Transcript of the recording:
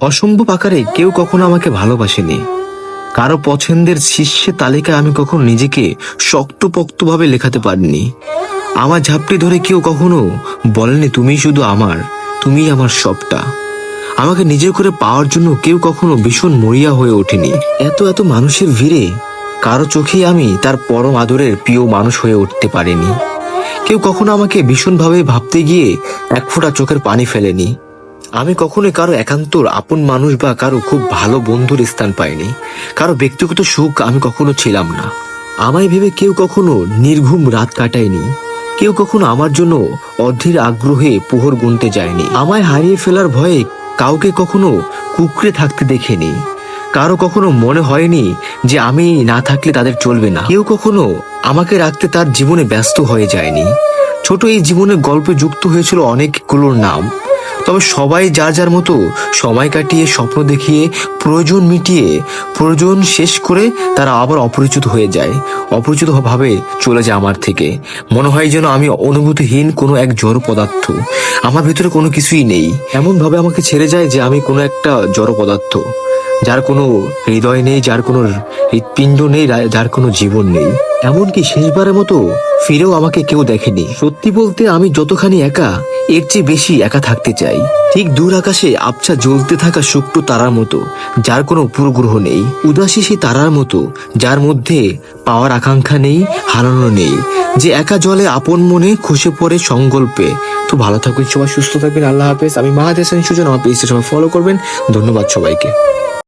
অসম্ভব আকারে কেউ কখনো আমাকে ভালোবাসেনি। কারো পছন্দের শীর্ষে তালিকায় আমি কখনো নিজেকে শক্তপোক্তভাবে লেখাতে পারিনি। আমার ঝাপটি ধরে কেউ কখনো বলেনি তুমি শুধু আমার, তুমি আমার সবটা। আমাকে নিজের করে পাওয়ার জন্য কেউ কখনো ভীষণ মরিয়া হয়ে ওঠেনি। এত এত মানুষের ভিড়ে কারো চোখেই আমি তার পরম আদরের প্রিয় মানুষ হয়ে উঠতে পারিনি। কেউ কখনো আমাকে ভীষণভাবে ভাবতে গিয়ে এক ফোঁটা চোখের পানি ফেলেনি। আমি কখনোই কারো একান্তর আপন মানুষ বা কারো খুব ভালো বন্ধুর স্থান পাইনি। কারো ব্যক্তিগত সুখ আমি কখনো ছিলাম না। আমায় ভেবে কেউ কখনো নির্ঘুম রাত কাটায়নি। কেউ কখনো আমার জন্য অধীর আগ্রহে প্রহর গুনতে যায়নি। আমায় হারিয়ে ফেলার ভয়ে কাউকে কখনো কুঁকড়ে থাকতে দেখেনি। কারো কখনো মনে হয়নি যে আমি না থাকলে তাদের চলবে না। কেউ কখনো আমাকে রাখতে তার জীবনে ব্যস্ত হয়ে যায়নি। ছোট এই জীবনের গল্পে যুক্ত হয়েছিল অনেকগুলোর নাম, তবে সবাই যার যার মতো সময় কাটিয়ে, স্বপ্ন দেখিয়ে, প্রয়োজন মিটিয়ে, প্রয়োজন শেষ করে তারা আবার অপরিচিত হয়ে যায়, অপরিচিত ভাবে চলে যায় আমার থেকে। মনে হয় যেন আমি অনুভূতিহীন কোনো এক জড় পদার্থ, আমার ভিতরে কোনো কিছুই নেই। এমন ভাবে আমাকে ছেড়ে যায় যে আমি কোনো একটা জড় পদার্থ, যার কোনো হৃদয় নেই, যার কোনো হৃৎপিণ্ড নেই, যার কোনো জীবন নেই। এমনকি শেষবারের মতো ফিরেও আমাকে কেউ দেখেনি। সত্যি বলতে আমি যতখানি একা, এর চেয়ে বেশি একা থাকতে চাই। ঠিক দূর আকাশে আবছা জ্বলতে থাকা শুক্র তারার মতো, যার কোনো উপগ্রহ নেই। উদাসী সেই তারার মতো, যার মধ্যে পাওয়ার আকাঙ্ক্ষা নেই, হারানো নেই, যে একা জলে আপন মনে খসে পড়ে সংকল্পে। তো ভালো থাকবেন সবাই, সুস্থ থাকবেন। আল্লাহ হাফেজ। আমি মাহাদ হাসান সুজন। আমার পেজটা সবাই ফলো করবেন। ধন্যবাদ সবাইকে।